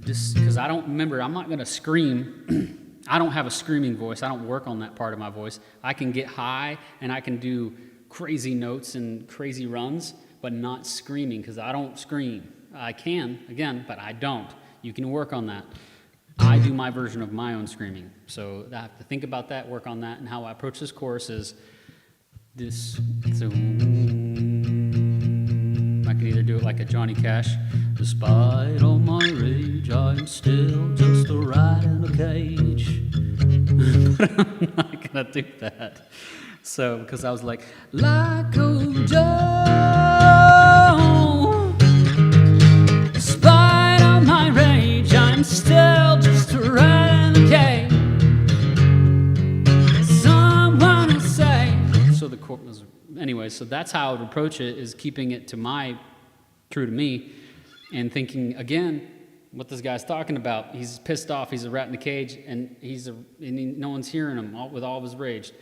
just because I don't remember, I'm not going to scream. I don't have a screaming voice. I don't work on that part of my voice. I can get high and I can do crazy notes and crazy runs, but not screaming, because I don't scream. I can, again, but I don't. You can work on that. I do my version of my own screaming. So I have to think about that, work on that, and how I approach this chorus is this. So I can either do it like a Johnny Cash. Despite all my rage, I'm still just a rat in a cage. But I'm not gonna do that. So, because I was like old Joe, despite all my rage, I'm still just a rat in a cage. Someone will say. So the chorus, anyway. So that's how I would approach it: is keeping it to my, true to me, and thinking again what this guy's talking about. He's pissed off. He's a rat in the cage, and no one's hearing him with all of his rage.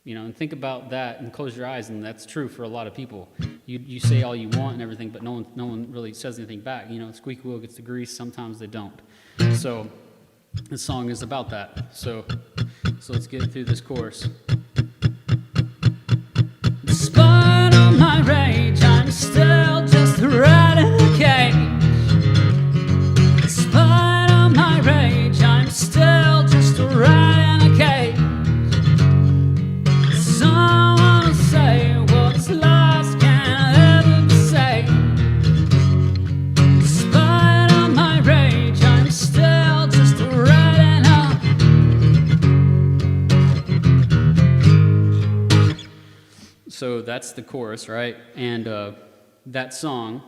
You know, and think about that and close your eyes, and that's true for a lot of people. You say all you want and everything, but no one really says anything back. You know, squeaky wheel gets the grease. Sometimes they don't. So this song is about that. So let's get through this chorus. Despite all my rage, I'm still just a rat in a cage. Despite all my rage, I'm still just a rat in a cage. Someone will say what's lost can't ever be saved. Despite all my rage, I'm still just a rat in a. So that's the chorus, right? And that song,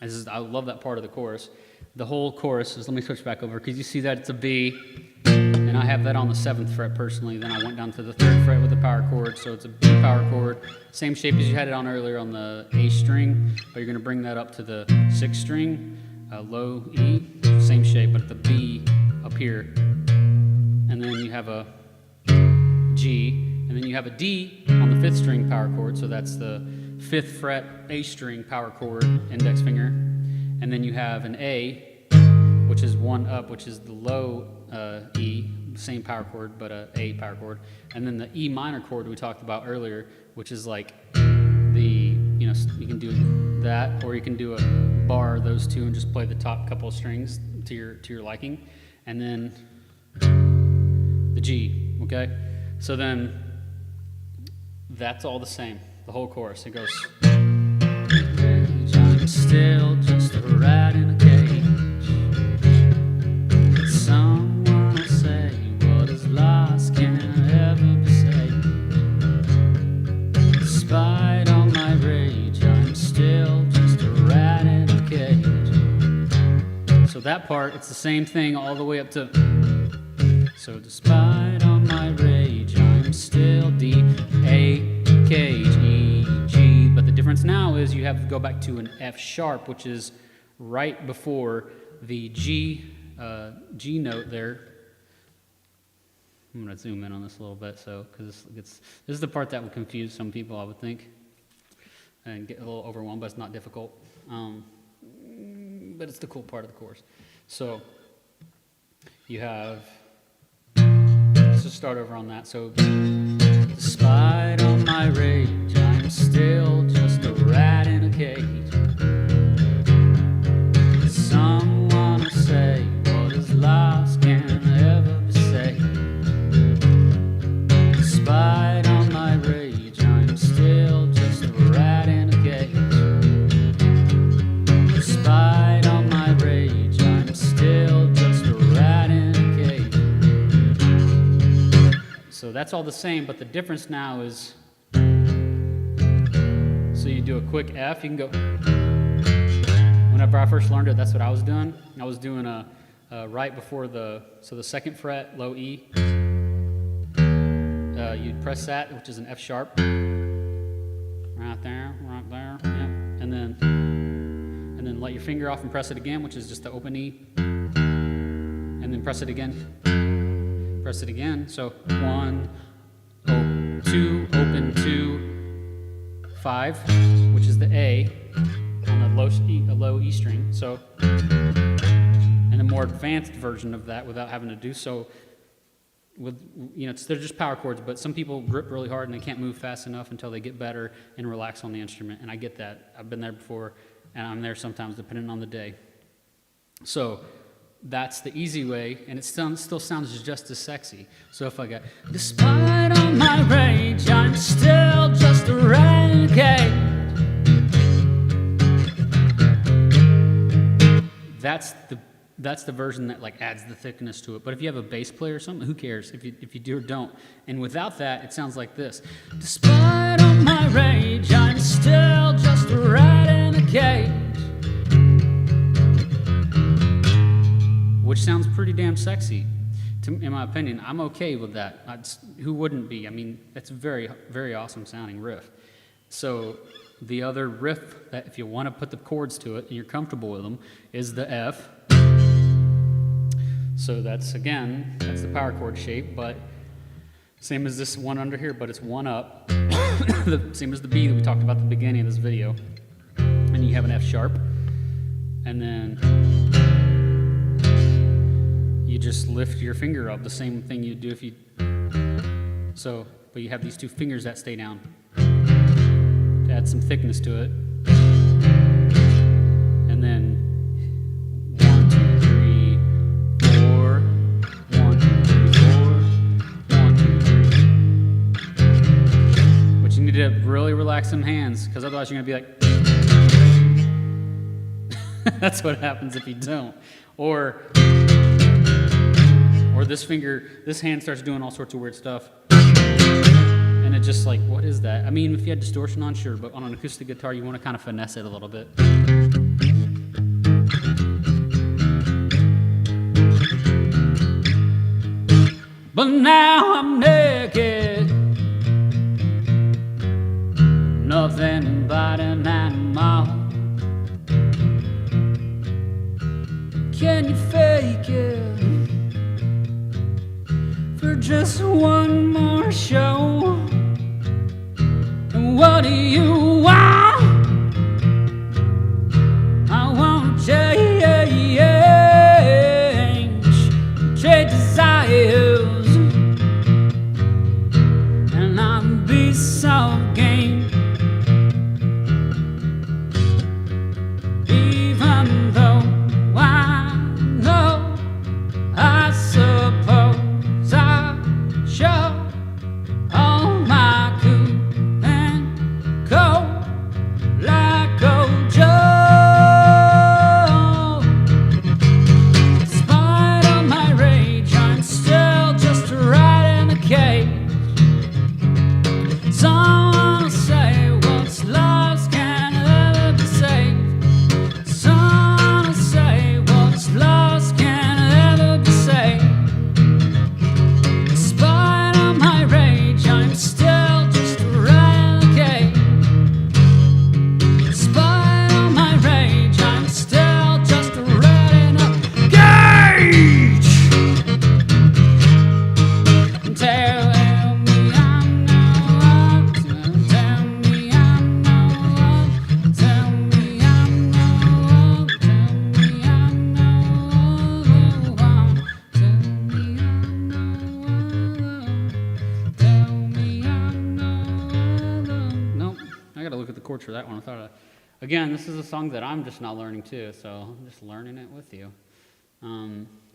I love that part of the chorus. The whole chorus is, let me switch back over, because you see that it's a B. And I have that on the 7th fret personally. Then I went down to the 3rd fret with the power chord. So it's a B power chord. Same shape as you had it on earlier on the A string. But you're going to bring that up to the 6th string, low E. Same shape, but the B up here. And then you have a G. And then you have a D on the 5th string power chord. So that's the 5th fret A string power chord, index finger. And then you have an A, which is one up, which is the low E, same power chord, but A power chord. And then the E minor chord we talked about earlier, which is like you can do that, or you can do a bar of those two and just play the top couple of strings to your liking. And then the G, okay? So then that's all the same, the whole chorus. It goes, I'm still just a rat in a cage. Someone will say what is lost can't ever be saved. Despite all my rage, I'm still just a rat in a cage. So that part, it's the same thing all the way up to. So despite all my rage, I'm still D, A, cage, E, G. But the difference difference now is you have to go back to an F sharp, which is right before the G note there. I'm going to zoom in on this a little bit, because this is the part that would confuse some people, I would think, and get a little overwhelmed, but it's not difficult. But it's the cool part of the course. So you have, let's just start over on that. So, despite all my rage, I'm still just a rat in a cage. Someone will say, what is lost can ever be saved. Despite all my rage, I'm still just a rat in a cage. Despite all my rage, I'm still just a rat in a cage. So that's all the same, but the difference now is, so you do a quick F, you can go, whenever I first learned it, that's what I was doing. I was doing a right before the second fret, low E. You'd press that, which is an F sharp. Right there, yeah. And then let your finger off and press it again, which is just the open E. And then press it again. Press it again. So 1, 2, open 2, 5, which is the A on the low E string. So, and a more advanced version of that without having to do so. They're just power chords, but some people grip really hard and they can't move fast enough until they get better and relax on the instrument. And I get that. I've been there before, and I'm there sometimes depending on the day. So that's the easy way, and it still sounds just as sexy. So if I got, despite all my rage, I'm still just a renegade. That's the version that like adds the thickness to it. But if you have a bass player or something, who cares if you do or don't? And without that, it sounds like this. Despite all my rage, I'm still just a rat in a cage. Which sounds pretty damn sexy, in my opinion. I'm okay with that. Who wouldn't be? I mean, that's a very, very awesome sounding riff. So the other riff that if you want to put the chords to it and you're comfortable with them is the F. So that's the power chord shape, but same as this one under here, but it's one up. Same as the B that we talked about at the beginning of this video. And you have an F sharp. And then you just lift your finger up, the same thing you'd do if you, but you have these two fingers that stay down to add some thickness to it. And then 1, 2, 3, 4, 1, 2, 3, 4, 1, 2, 3. But you need to really relax some hands, because otherwise you're gonna be like, that's what happens if you don't. Or this hand starts doing all sorts of weird stuff. And it just like, what is that? I mean, if you had distortion on, sure, but on an acoustic guitar, you want to kind of finesse it a little bit. But now I'm naked, nothing but an animal. Can you fake it for just one more show? And what do you want? I want to trade desires, and I'll be so game. Even though I know, I suppose I show all my cool and cold. chords for that one. I thought, again, this is a song that I'm just not learning too, so I'm just learning it with you.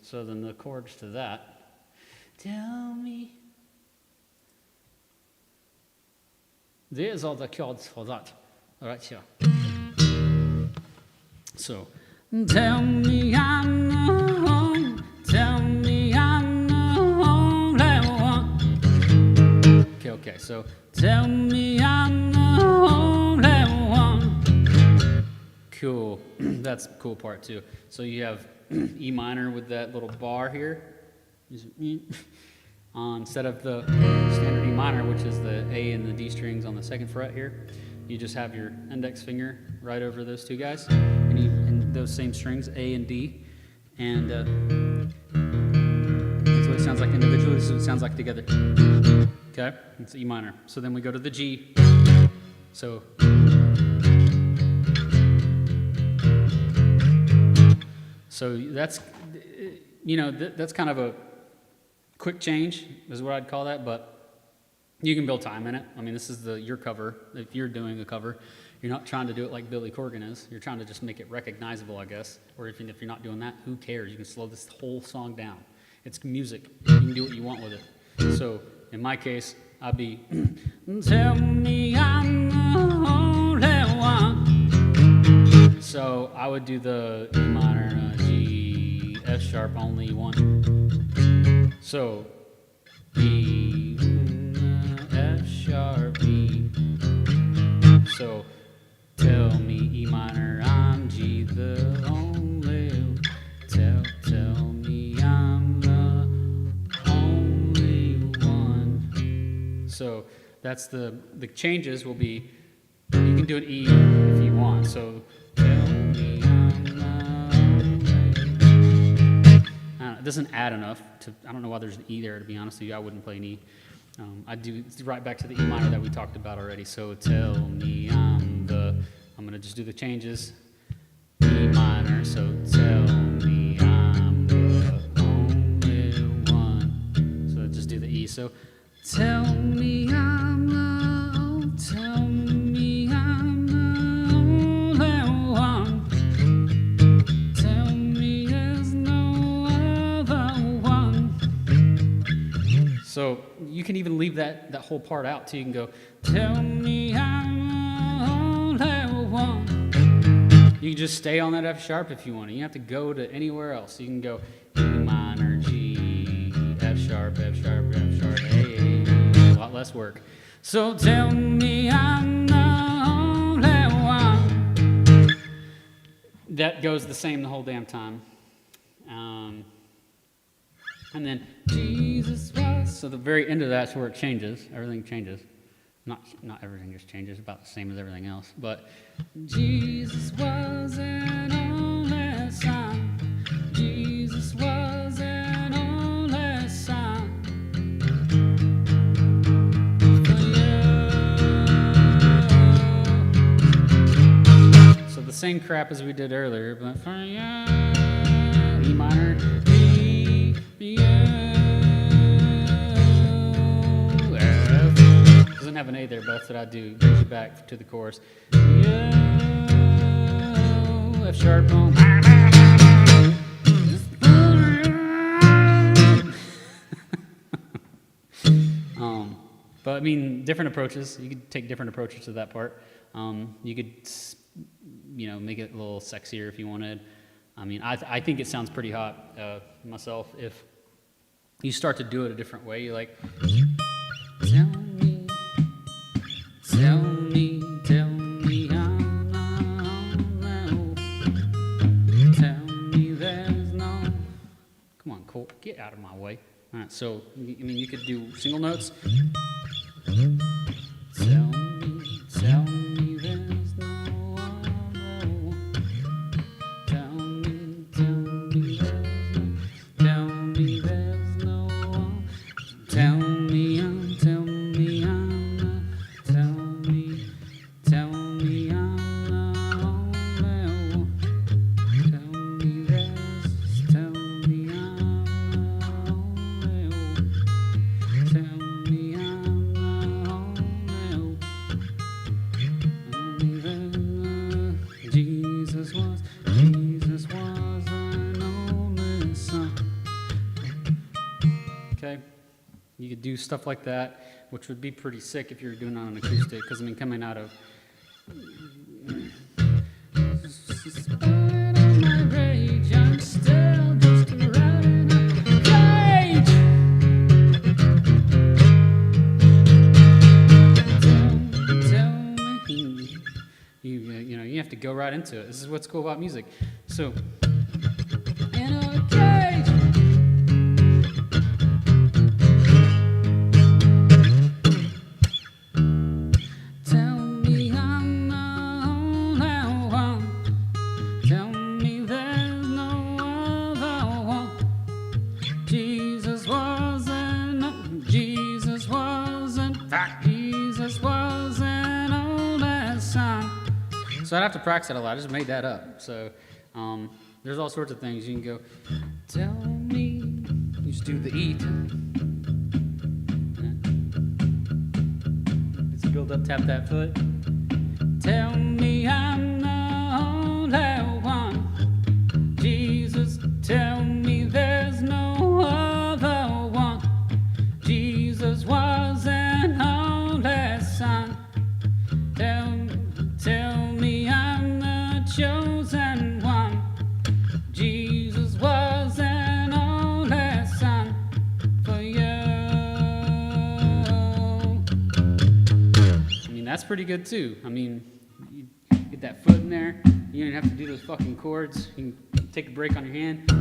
So then the chords to that. Tell me. These are the chords for that, right here. So, tell me I'm the home, tell me I'm the only one. Okay, so tell me I'm the only one. Cool, that's the cool part too. So you have E minor with that little bar here. Instead of the standard E minor, which is the A and the D strings on the second fret here, you just have your index finger right over those two guys, and those same strings, A and D, and that's what it sounds like individually. This is what it sounds like together. Okay, it's E minor. So then we go to the G. So that's, you know, that's kind of a quick change is what I'd call that, but you can build time in it. I mean, this is your cover. If you're doing a cover, you're not trying to do it like Billy Corgan is. You're trying to just make it recognizable, I guess. Or if you're not doing that, who cares? You can slow this whole song down. It's music. You can do what you want with it. So in my case, I'd be, tell me I'm the only one. So I would do the E minor, G, F sharp, only one. So E, F sharp, E. So tell me E minor, I'm G, the only. Tell me I'm the only one. So that's the changes will be, you can do an E if you want. So tell me I'm the only. It doesn't add enough to, I don't know why there's an E there, to be honest with you. I wouldn't play an E. I'd do right back to the E minor that we talked about already. So tell me I'm going to just do the changes. E minor, so tell me I'm the only one. So just do the E. So tell me I'm the only one. Tell me there's no other one. So you can even leave that whole part out too. You can go, tell me I'm the only one. You can just stay on that F sharp if you want. You don't have to go to anywhere else. You can go E minor, G, F sharp, F sharp, F sharp, A. A lot less work. So tell me I'm the only one. That goes the same the whole damn time. And then Jesus was. So the very end of that's where it changes. Everything changes. Not everything just changes, about the same as everything else. But Jesus was an only son. Jesus was an only son. For you. So the same crap as we did earlier, but for you, E minor, D, you. Doesn't have an A there, but that's what I do. Brings you back to the chorus. F sharp on. But I mean, different approaches. You could take different approaches to that part. You could, make it a little sexier if you wanted. I mean, I think it sounds pretty hot myself. If you start to do it a different way, you like. Tell me, I'm not. Tell me there's no. Come on, Colt, get out of my way. All right, so you could do single notes. Tell me there's no other. Tell me there's no one. Tell me I'm. Tell me I'm the only one. Tell me I'm the only one. You could do stuff like that, which would be pretty sick if you were doing it on an acoustic, because, I mean, coming out of... Despite all my rage, I'm still just a rat in a cage. Tell me, you know, you have to go right into it. This is what's cool about music. So, in a cage. Tell me I'm the only one. Tell me there's no other one. Jesus wasn't. Jesus was an only son. So I'd have to practice that a lot. I just made that up. So there's all sorts of things. You can go, tell me. You just do the E. Let's build up, tap that foot. Tell me I'm the only one. Jesus, tell me there's no other one. Jesus was an only son. Tell me I'm the chosen one. Jesus was an only son for you. I mean, that's pretty good too. I mean, you get that foot in there. You don't have to do those fucking chords. You can take a break on your hand.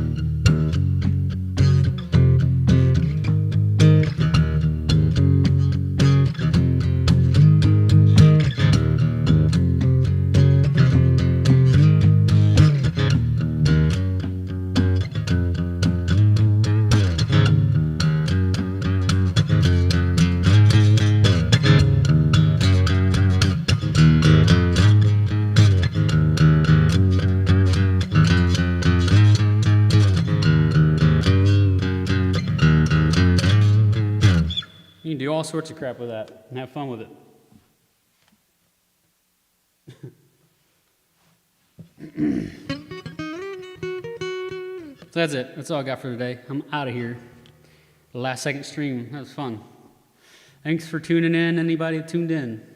You can do all sorts of crap with that and have fun with it. So that's it. That's all I got for today. I'm out of here. The last second stream. That was fun. Thanks for tuning in, anybody who tuned in.